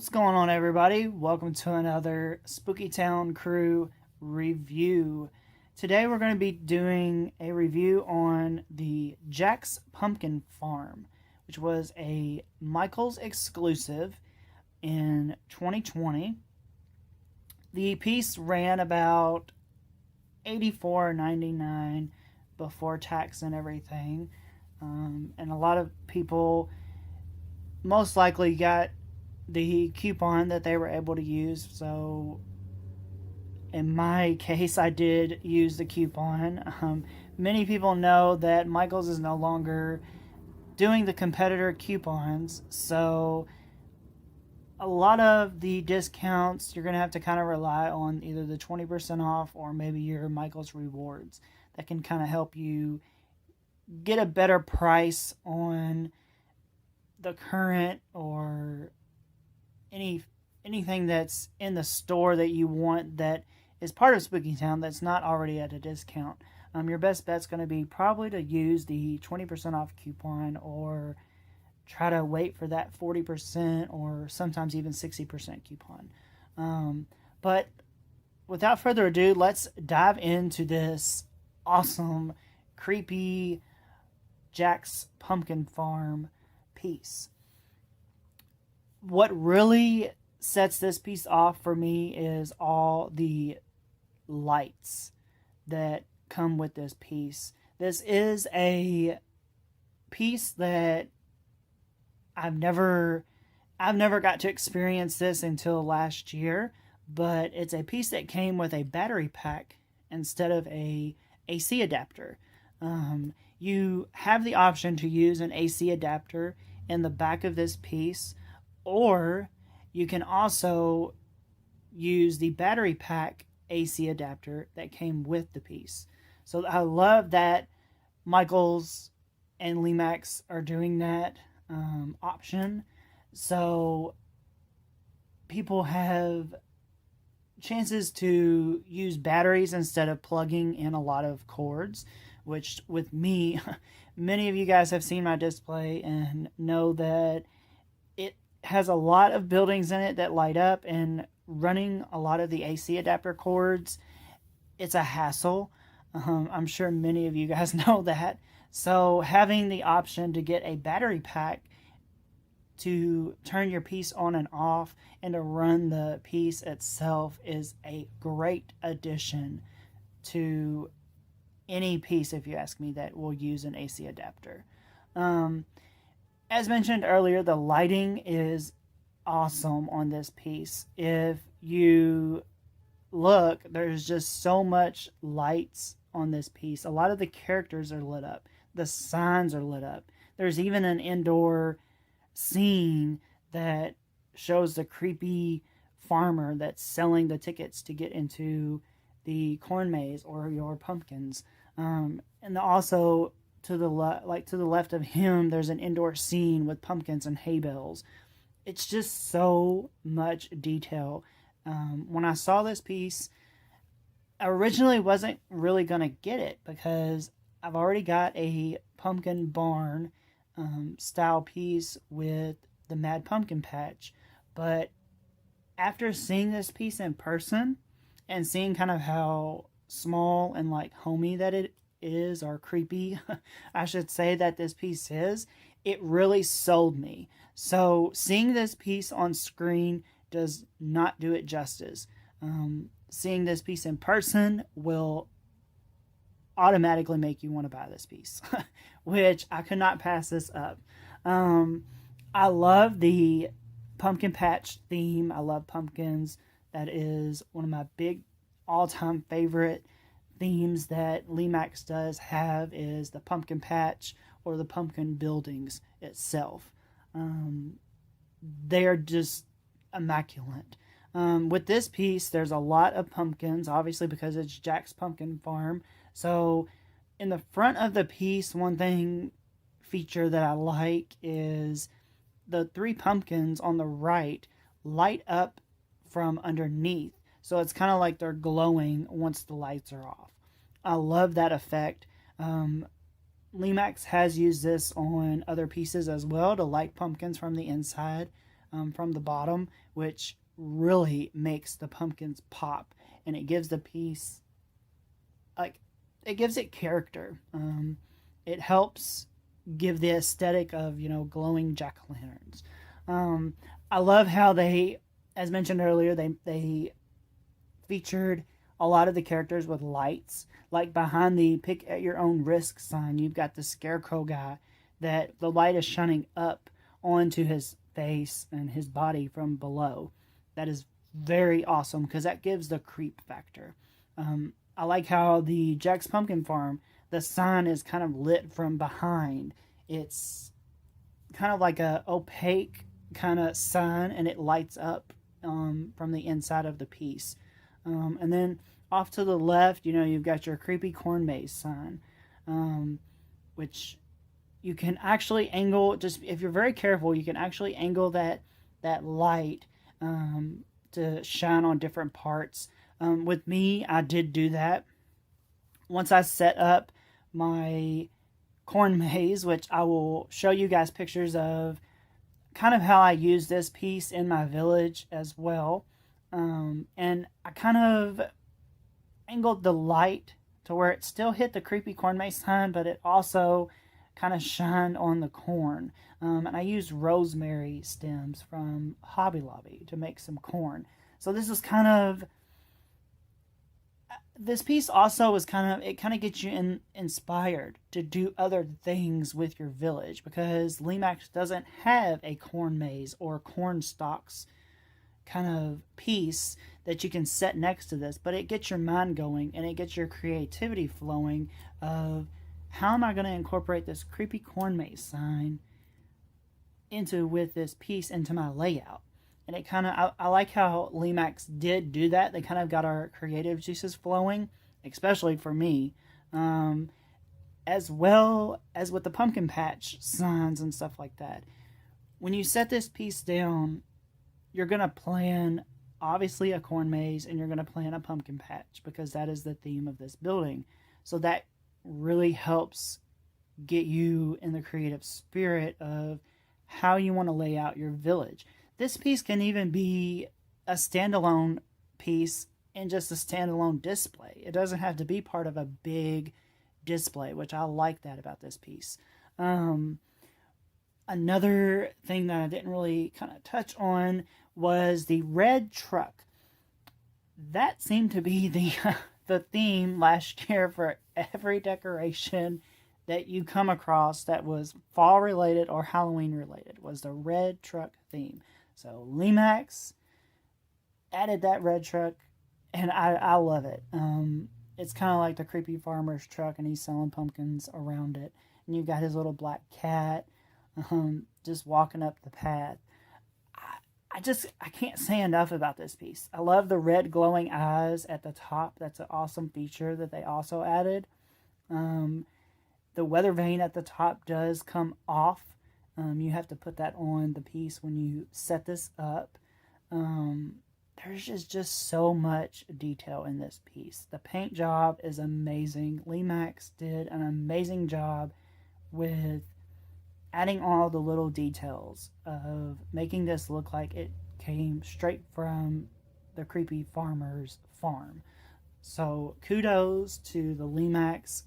What's going on, everybody? Welcome to another Spooky Town Crew review. Today we're going to be doing a review on the Jack's Pumpkin Farm, which was a Michaels exclusive in 2020. The piece ran about $84.99 before tax and everything, and a lot of people most likely got the coupon that they were able to use. So in my case, I did use the coupon. Many people know that Michaels is no longer doing the competitor coupons, so a lot of the discounts you're going to have to kind of rely on either the 20% off or maybe your Michaels rewards that can kind of help you get a better price on the current or anything that's in the store that you want that is part of Spooky Town that's not already at a discount. Your best bet's going to be probably to use the 20% off coupon or try to wait for that 40% or sometimes even 60% coupon. But without further ado, let's dive into this awesome, creepy Jack's Pumpkin Farm piece. What really sets this piece off for me is all the lights that come with this piece. This is a piece that I've never got to experience this until last year, but it's a piece that came with a battery pack instead of a AC adapter. You have the option to use an AC adapter in the back of this piece, or you can also use the battery pack AC adapter that came with the piece. So I love that Michaels and Lemax are doing that option. So people have chances to use batteries instead of plugging in a lot of cords, which with me, many of you guys have seen my display and know that it has a lot of buildings in it that light up, and running a lot of the AC adapter cords, it's a hassle. I'm sure many of you guys know that. So having the option to get a battery pack to turn your piece on and off and to run the piece itself is a great addition to any piece, if you ask me, that will use an AC adapter. As mentioned earlier, the lighting is awesome on this piece. If you look, there's just so much lights on this piece. A lot of the characters are lit up. The signs are lit up. There's even an indoor scene that shows the creepy farmer that's selling the tickets to get into the corn maze or your pumpkins. And also to the left of him, there's an indoor scene with pumpkins and hay bales. It's just so much detail. When I saw this piece, I originally wasn't really gonna get it because I've already got a pumpkin barn style piece with the Mad Pumpkin Patch, but after seeing this piece in person and seeing kind of how small and like homey that it is, or creepy I should say, that this piece is, it really sold me. So seeing this piece on screen does not do it justice. Seeing this piece in person will automatically make you want to buy this piece which I could not pass this up. I love the pumpkin patch theme. I love pumpkins. That is one of my big all-time favorite themes that Lemax does have, is the pumpkin patch or the pumpkin buildings itself. They are just immaculate. With this piece, there's a lot of pumpkins, obviously because it's Jack's Pumpkin Farm. So in the front of the piece, one feature that I like is the 3 pumpkins on the right light up from underneath. So it's kind of like they're glowing once the lights are off. I love that effect. Lemax has used this on other pieces as well to light pumpkins from the inside. from the bottom, which really makes the pumpkins pop, and it gives the piece, like, it gives it character. It helps give the aesthetic of, glowing jack-o'-lanterns. I love how they, as mentioned earlier, they featured a lot of the characters with lights. Like behind the pick at your own risk sign, you've got the scarecrow guy that the light is shining up onto his face and his body from below. That is very awesome because that gives the creep factor. I like how the Jack's Pumpkin Farm, the sign is kind of lit from behind. It's kind of like a opaque kind of sign, and it lights up from the inside of the piece. And then off to the left, you've got your creepy corn maze sign, which you can actually angle. Just if you're very careful, you can actually angle that light to shine on different parts. With me, I did do that. Once I set up my corn maze, which I will show you guys pictures of, kind of how I use this piece in my village as well. And I kind of angled the light to where it still hit the creepy corn maze sign, but it also kind of shined on the corn. And I used rosemary stems from Hobby Lobby to make some corn. So this was kind of, this piece also is it kind of gets you inspired to do other things with your village, because Lemax doesn't have a corn maze or corn stalks kind of piece that you can set next to this, but it gets your mind going and it gets your creativity flowing of, how am I going to incorporate this creepy corn maze sign with this piece into my layout? And it kind of, I like how Lemax did do that. They kind of got our creative juices flowing, especially for me, as well as with the pumpkin patch signs and stuff like that. When you set this piece down, you're going to plan, obviously, a corn maze, and you're going to plan a pumpkin patch, because that is the theme of this building. So that really helps get you in the creative spirit of how you want to lay out your village. This piece can even be a standalone piece in just a standalone display. It doesn't have to be part of a big display, which I like that about this piece. Another thing that I didn't really kind of touch on was the red truck. That seemed to be the theme last year for every decoration that you come across that was fall related or Halloween related, was the red truck theme. So Lemax added that red truck, and I love it. It's kind of like the creepy farmer's truck, and he's selling pumpkins around it. And you've got his little black cat just walking up the path. I can't say enough about this piece. I love the red glowing eyes at the top. That's an awesome feature that they also added. The weather vane at the top does come off. You have to put that on the piece when you set this up. There's just so much detail in this piece. The paint job is amazing. Lemax did an amazing job with adding all the little details of making this look like it came straight from the creepy farmer's farm. So kudos to the Lemax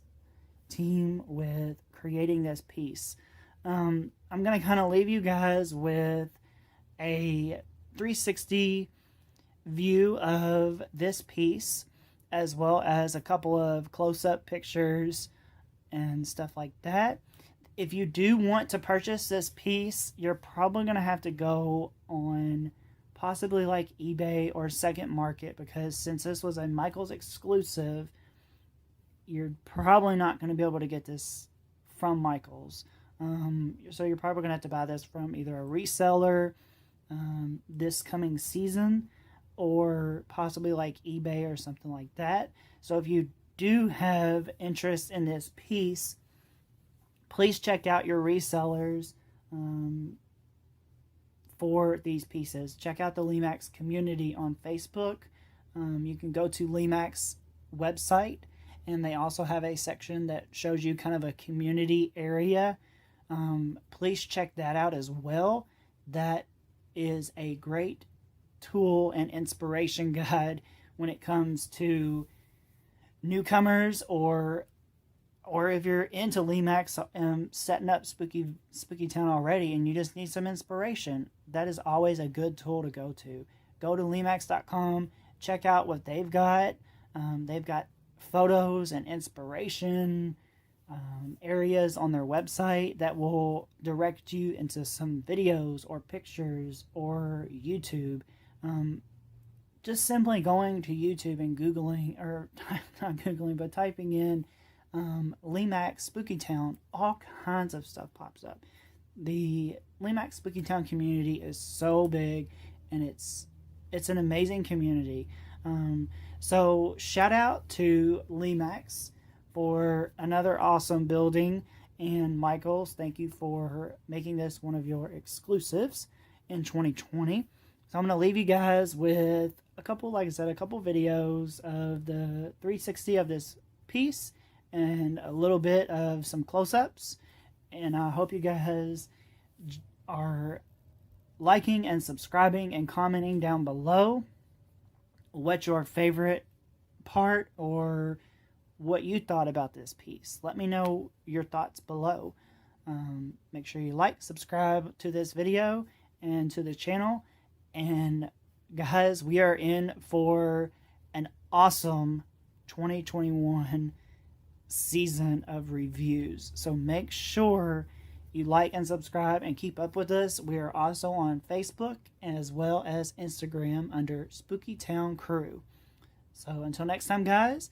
team with creating this piece. I'm going to kind of leave you guys with a 360 view of this piece, as well as a couple of close-up pictures and stuff like that. If you do want to purchase this piece, you're probably going to have to go on possibly like eBay or Second Market, because since this was a Michaels exclusive, you're probably not going to be able to get this from Michaels. So you're probably going to have to buy this from either a reseller this coming season, or possibly like eBay or something like that. So if you do have interest in this piece, please check out your resellers for these pieces. Check out the Lemax community on Facebook. You can go to Lemax website, and they also have a section that shows you kind of a community area. Please check that out as well. That is a great tool and inspiration guide when it comes to newcomers, or if you're into Lemax, setting up Spooky Town already and you just need some inspiration. That is always a good tool to go to. Go to Lemax.com, check out what they've got. They've got photos and inspiration areas on their website that will direct you into some videos or pictures or YouTube. Just simply going to YouTube and Googling, or not Googling, but typing in Lemax Spooky Town, all kinds of stuff pops up. The Lemax Spooky Town community is so big, and it's an amazing community. So shout out to Lemax for another awesome building, and Michaels, thank you for making this one of your exclusives in 2020. So I'm going to leave you guys with a couple, like I said, a couple videos of the 360 of this piece and a little bit of some close-ups. And I hope you guys are liking and subscribing and commenting down below what your favorite part or what you thought about this piece. Let me know your thoughts below. Make sure you like, subscribe to this video and to the channel. And guys, we are in for an awesome 2021 season of reviews. So make sure you like and subscribe and keep up with us. We are also on Facebook as well as Instagram under Spooky Town Crew. So until next time, guys,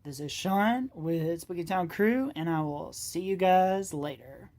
this is Sean with Spooky Town Crew, and I will see you guys later.